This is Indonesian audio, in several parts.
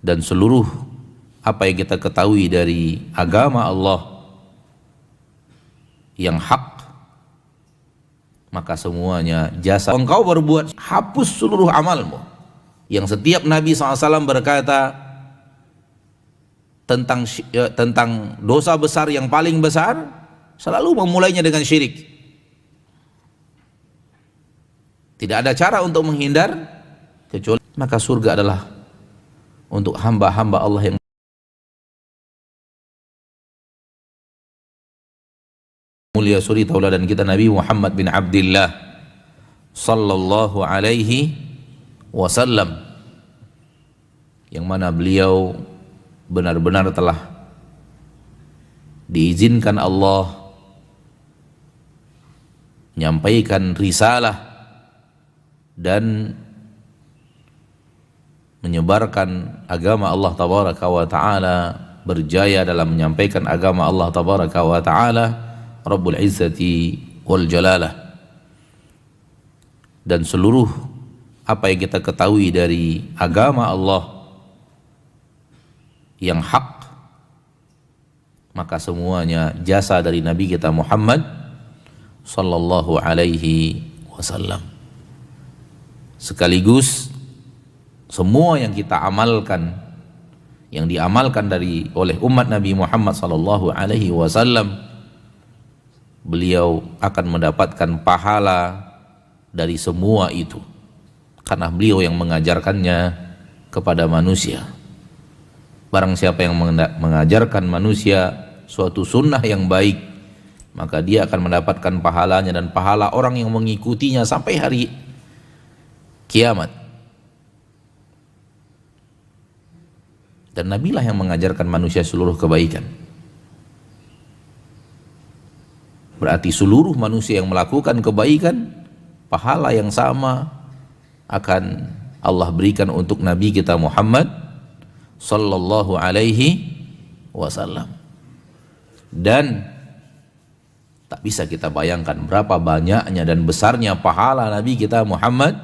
dan seluruh apa yang kita ketahui dari agama Allah yang hak, maka semuanya jasa engkau berbuat, hapus seluruh amalmu. Yang setiap Nabi SAW berkata tentang dosa besar yang paling besar, selalu memulainya dengan syirik. Tidak ada cara untuk menghindar kecuali, maka surga adalah untuk hamba-hamba Allah yang mulia suri tauladan kita Nabi Muhammad bin Abdullah sallallahu alaihi wasallam, yang mana beliau benar-benar telah diizinkan Allah menyampaikan risalah dan menyebarkan agama Allah tabaraka wa ta'ala, berjaya dalam menyampaikan agama Allah tabaraka wa ta'ala, Rabbul Izzati wal Jalalah. Dan seluruh apa yang kita ketahui dari agama Allah yang hak, maka semuanya jasa dari Nabi kita Muhammad sallallahu alaihi wasallam. Sekaligus semua yang kita amalkan, yang diamalkan oleh umat Nabi Muhammad sallallahu alaihi wasallam, beliau akan mendapatkan pahala dari semua itu, karena beliau yang mengajarkannya kepada manusia. Barang siapa yang mengajarkan manusia suatu sunnah yang baik, maka dia akan mendapatkan pahalanya dan pahala orang yang mengikutinya sampai hari kiamat. Dan Nabi lah yang mengajarkan manusia seluruh kebaikan. Berarti seluruh manusia yang melakukan kebaikan, pahala yang sama akan Allah berikan untuk Nabi kita Muhammad sallallahu alaihi wasallam. Dan tak bisa kita bayangkan berapa banyaknya dan besarnya pahala Nabi kita Muhammad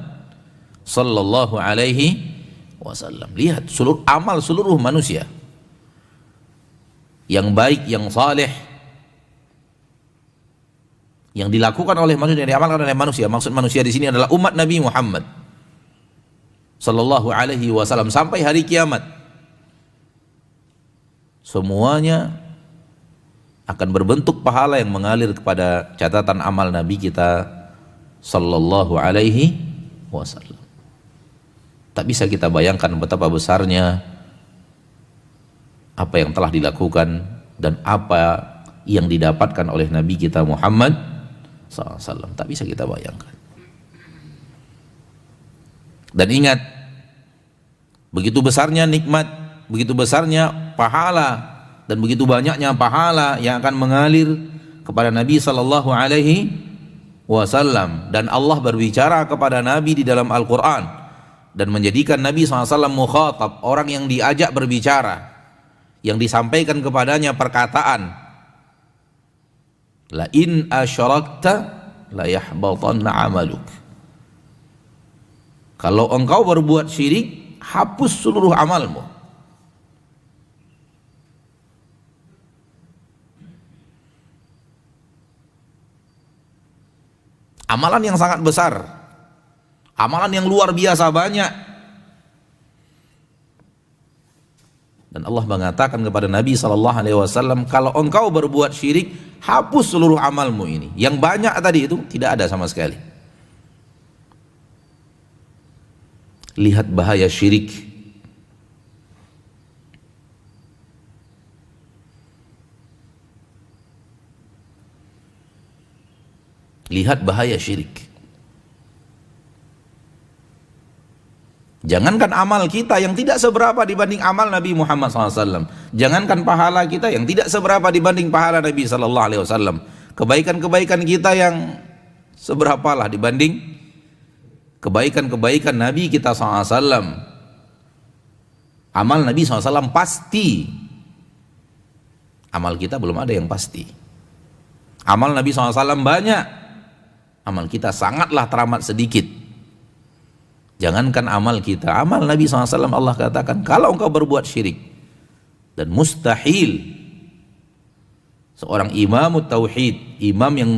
sallallahu alaihi wasallam. Lihat seluruh amal seluruh manusia yang baik, yang saleh, yang dilakukan oleh manusia, yang diamalkan oleh manusia. Maksud manusia di sini adalah umat Nabi Muhammad sallallahu alaihi wasallam sampai hari kiamat. Semuanya akan berbentuk pahala yang mengalir kepada catatan amal Nabi kita sallallahu alaihi wasallam. Tak bisa kita bayangkan betapa besarnya apa yang telah dilakukan dan apa yang didapatkan oleh Nabi kita Muhammad SAW. Tak bisa kita bayangkan. Dan ingat, begitu besarnya nikmat, begitu besarnya pahala, dan begitu banyaknya pahala yang akan mengalir kepada Nabi sallallahu alaihi wasallam. Dan Allah berbicara kepada Nabi di dalam Al-Quran dan menjadikan Nabi SAW mukhatab, orang yang diajak berbicara, yang disampaikan kepadanya perkataan, la in asyrakta la yahbatanna amaluk. Kalau engkau berbuat syirik, hapus seluruh amalmu. Amalan yang sangat besar, amalan yang luar biasa banyak. Dan Allah mengatakan kepada Nabi SAW, kalau engkau berbuat syirik, hapus seluruh amalmu ini. Yang banyak tadi itu tidak ada sama sekali. Lihat bahaya syirik. Lihat bahaya syirik. Jangankan amal kita yang tidak seberapa dibanding amal Nabi Muhammad SAW. Jangankan pahala kita yang tidak seberapa dibanding pahala Nabi SAW. Kebaikan-kebaikan kita yang seberapalah dibanding kebaikan-kebaikan Nabi kita SAW. Amal Nabi SAW pasti. Amal kita belum ada yang pasti. Amal Nabi SAW banyak. Amal kita sangatlah teramat sedikit. Jangankan amal kita, amal Nabi SAW Allah katakan, kalau engkau berbuat syirik, dan mustahil seorang imam tauhid, imam yang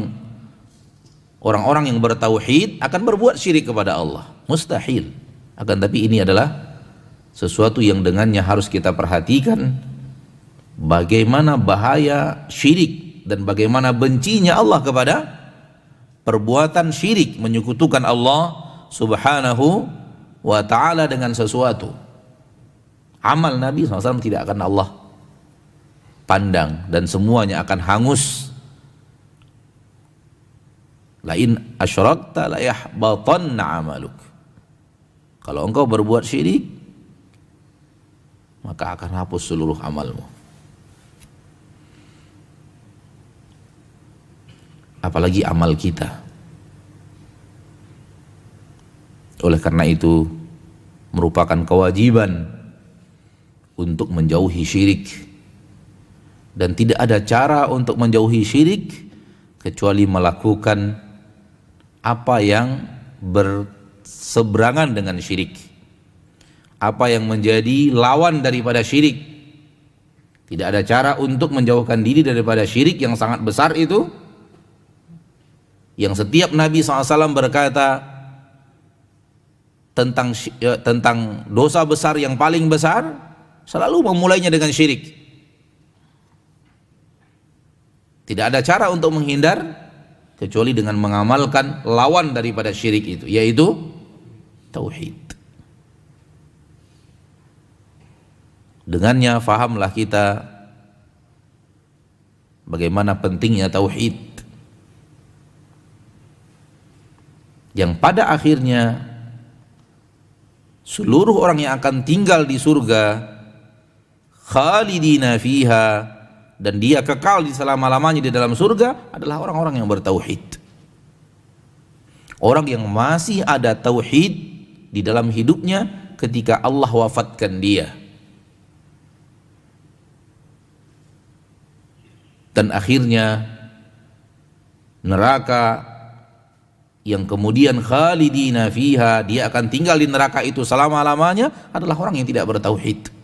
orang-orang yang bertauhid akan berbuat syirik kepada Allah, mustahil. Akan tapi ini adalah sesuatu yang dengannya harus kita perhatikan bagaimana bahaya syirik dan bagaimana bencinya Allah kepada perbuatan syirik, menyekutukan Allah Subhanahu wa ta'ala dengan sesuatu. Amal Nabi SAW tidak akan Allah pandang dan semuanya akan hangus. Lain asyrakta la yahbatanna amaluk. Kalau engkau berbuat syirik, maka akan hapus seluruh amalmu. Apalagi amal kita. Oleh karena itu merupakan kewajiban untuk menjauhi syirik, dan tidak ada cara untuk menjauhi syirik kecuali melakukan apa yang berseberangan dengan syirik, apa yang menjadi lawan daripada syirik. Tidak ada cara untuk menjauhkan diri daripada syirik yang sangat besar itu, yang setiap Nabi SAW berkata tentang dosa besar yang paling besar, selalu memulainya dengan syirik. Tidak ada cara untuk menghindar kecuali dengan mengamalkan lawan daripada syirik itu, yaitu tauhid. Dengannya fahamlah kita bagaimana pentingnya tauhid, yang pada akhirnya seluruh orang yang akan tinggal di surga khalidina fiha, dan dia kekal di selama-lamanya di dalam surga, adalah orang-orang yang bertauhid. Orang yang masih ada tauhid di dalam hidupnya ketika Allah wafatkan dia, dan akhirnya neraka yang kemudian khalidina fiha, dia akan tinggal di neraka itu selama-lamanya, adalah orang yang tidak bertauhid.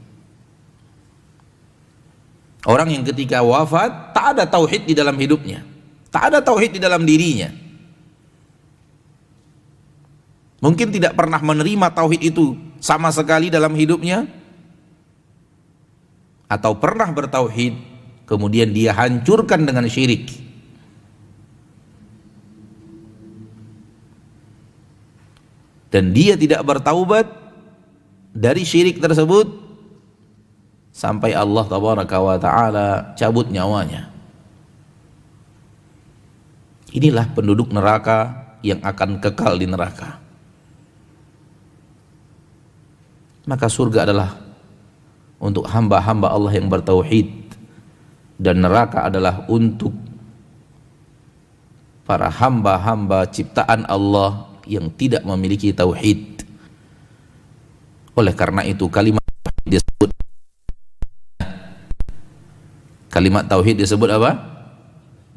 Orang yang ketika wafat tak ada tauhid di dalam hidupnya, tak ada tauhid di dalam dirinya. Mungkin tidak pernah menerima tauhid itu sama sekali dalam hidupnya, atau pernah bertauhid kemudian dia hancurkan dengan syirik. Dan dia tidak bertaubat dari syirik tersebut sampai Allah tabaraka wa ta'ala cabut nyawanya. Inilah penduduk neraka yang akan kekal di neraka. Maka surga adalah untuk hamba-hamba Allah yang bertauhid, dan neraka adalah untuk para hamba-hamba ciptaan Allah yang tidak memiliki tauhid. Oleh karena itu kalimat tauhid disebut apa?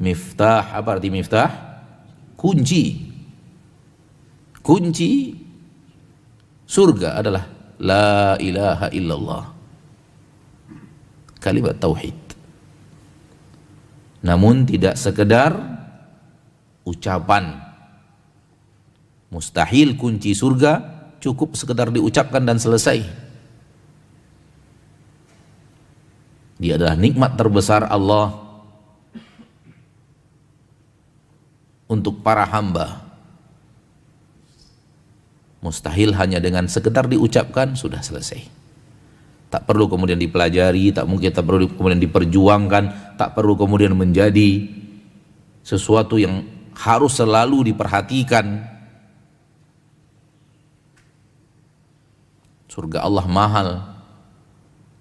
Miftah. Apa arti miftah? Kunci. Kunci surga adalah la ilaha illallah, kalimat tauhid. Namun tidak sekedar ucapan. Mustahil kunci surga cukup sekedar diucapkan dan selesai. Dia adalah nikmat terbesar Allah untuk para hamba. Mustahil hanya dengan sekedar diucapkan sudah selesai. Tak perlu kemudian dipelajari, tak perlu kemudian diperjuangkan, tak perlu kemudian menjadi sesuatu yang harus selalu diperhatikan. Surga Allah mahal,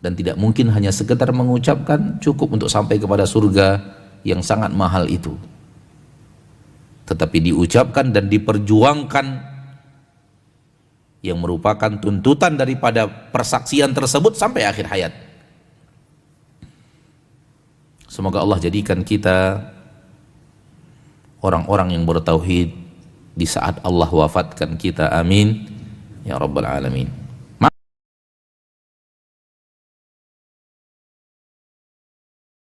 dan tidak mungkin hanya sekedar mengucapkan cukup untuk sampai kepada surga yang sangat mahal itu, tetapi diucapkan dan diperjuangkan, yang merupakan tuntutan daripada persaksian tersebut sampai akhir hayat. Semoga Allah jadikan kita orang-orang yang bertauhid di saat Allah wafatkan kita, amin ya rabbal alamin.